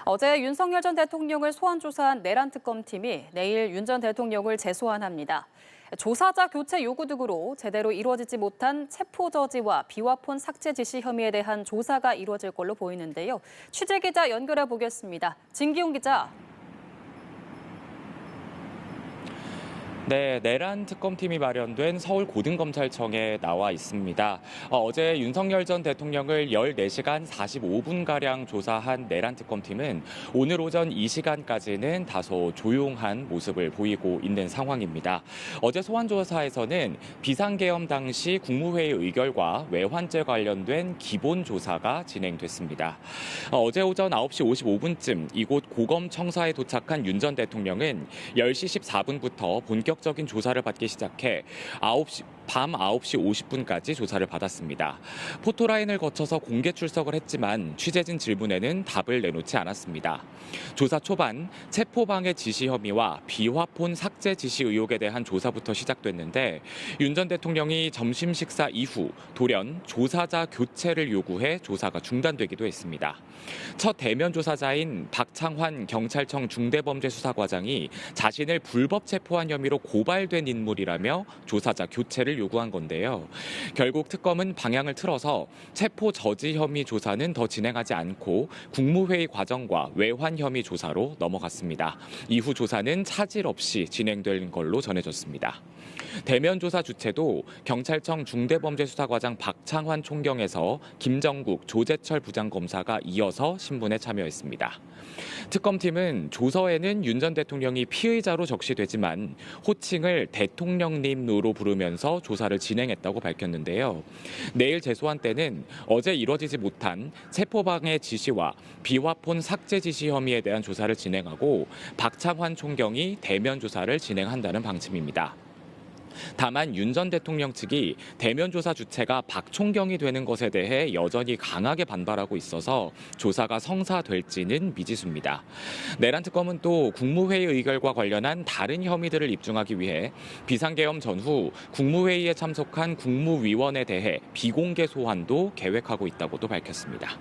어제 윤석열 전 대통령을 소환 조사한 내란 특검팀이 내일 윤 전 대통령을 재소환합니다. 조사자 교체 요구 등으로 제대로 이루어지지 못한 체포 저지와 비화폰 삭제 지시 혐의에 대한 조사가 이루어질 걸로 보이는데요. 취재 기자 연결해 보겠습니다. 진기용 기자. 네, 내란 특검팀이 마련된 서울고등검찰청에 나와 있습니다. 어제 윤석열 전 대통령을 14시간 45분가량 조사한 내란 특검팀은 오늘 오전 이 시간까지는 다소 조용한 모습을 보이고 있는 상황입니다. 어제 소환조사에서는 비상계엄 당시 국무회의 의결과 외환죄 관련된 기본조사가 진행됐습니다. 어제 오전 9시 55분쯤 이곳 고검청사에 도착한 윤 전 대통령은 10시 14분부터 본격적인 조사를 받기 시작해 밤 9시 50분까지 조사를 받았습니다. 포토라인을 거쳐서 공개 출석을 했지만 취재진 질문에는 답을 내놓지 않았습니다. 조사 초반 체포방해 지시 혐의와 비화폰 삭제 지시 의혹에 대한 조사부터 시작됐는데 윤 전 대통령이 점심 식사 이후 돌연 조사자 교체를 요구해 조사가 중단되기도 했습니다. 첫 대면 조사자인 박창환 경찰청 중대범죄수사과장이 자신을 불법 체포한 혐의로 고발된 인물이라며 조사자 교체를 요구한 건데요. 결국 특검은 방향을 틀어서 체포 저지 혐의 조사는 더 진행하지 않고 국무회의 과정과 외환 혐의 조사로 넘어갔습니다. 이후 조사는 차질 없이 진행될 걸로 전해졌습니다. 대면 조사 주체도 경찰청 중대범죄수사과장 박창환 총경에서 김정국 조재철 부장검사가 이어서 신문에 참여했습니다. 특검팀은 조서에는 윤 전 대통령이 피의자로 적시되지만 호칭을 대통령님으로 부르면서 조사를 진행했다고 밝혔는데요. 내일 재소환 때는 어제 이뤄지지 못한 체포방해 지시와 비화폰 삭제 지시 혐의에 대한 조사를 진행하고 박창환 총경이 대면 조사를 진행한다는 방침입니다. 다만 윤 전 대통령 측이 대면 조사 주체가 박 총경이 되는 것에 대해 여전히 강하게 반발하고 있어서 조사가 성사될지는 미지수입니다. 내란 특검은 또 국무회의 의결과 관련한 다른 혐의들을 입증하기 위해 비상계엄 전후 국무회의에 참석한 국무위원에 대해 비공개 소환도 계획하고 있다고도 밝혔습니다.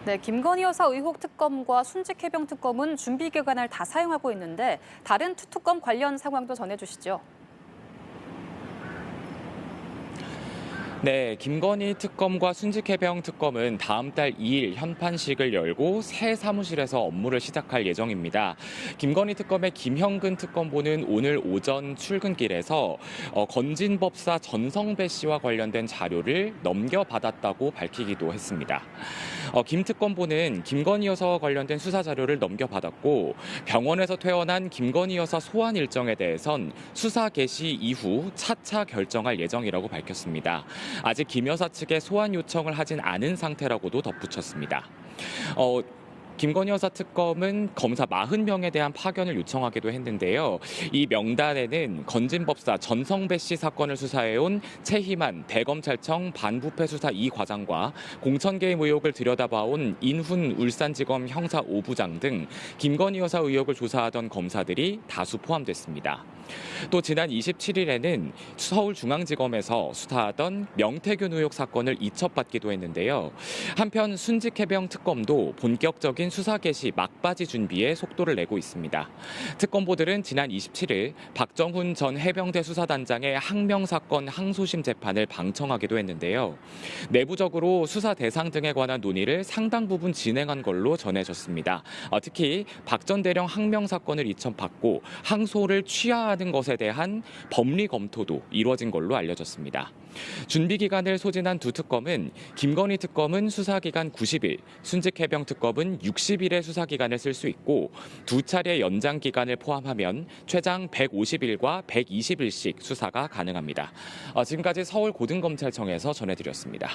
네, 김건희 여사 의혹 특검과 순직 해병 특검은 준비 기간을 다 사용하고 있는데 다른 투 특검 관련 상황도 전해주시죠. 네, 김건희 특검과 순직해병 특검은 다음 달 2일 현판식을 열고 새 사무실에서 업무를 시작할 예정입니다. 김건희 특검의 김형근 특검보는 오늘 오전 출근길에서 건진법사 전성배 씨와 관련된 자료를 넘겨받았다고 밝히기도 했습니다. 김 특검보는 김건희 여사와 관련된 수사 자료를 넘겨받았고 병원에서 퇴원한 김건희 여사 소환 일정에 대해선 수사 개시 이후 차차 결정할 예정이라고 밝혔습니다. 아직 김 여사 측에 소환 요청을 하진 않은 상태라고도 덧붙였습니다. 김건희 여사 특검은 검사 40명에 대한 파견을 요청하기도 했는데요. 이 명단에는 건진법사 전성배 씨 사건을 수사해온 최희만 대검찰청 반부패 수사 2과장과 공천개입 의혹을 들여다봐온 인훈 울산지검 형사 5부장 등 김건희 여사 의혹을 조사하던 검사들이 다수 포함됐습니다. 또 지난 27일에는 서울중앙지검에서 수사하던 명태균 의혹 사건을 이첩받기도 했는데요. 한편 순직해병 특검도 본격적인 수사 개시 막바지 준비에 속도를 내고 있습니다. 특검보들은 지난 27일 박정훈 전 해병대 수사단장의 항명 사건 항소심 재판을 방청하기도 했는데요. 내부적으로 수사 대상 등에 관한 논의를 상당 부분 진행한 걸로 전해졌습니다. 특히 박 전 대령 항명 사건을 이첩받고 항소를 취하하는 것에 대한 법리 검토도 이루어진 걸로 알려졌습니다. 준비 기간을 소진한 두 특검은 김건희 특검은 수사 기간 90일, 순직해병 특검은 60일의 수사 기간을 쓸 수 있고 두 차례 연장 기간을 포함하면 최장 150일과 120일씩 수사가 가능합니다. 지금까지 서울고등검찰청에서 전해드렸습니다.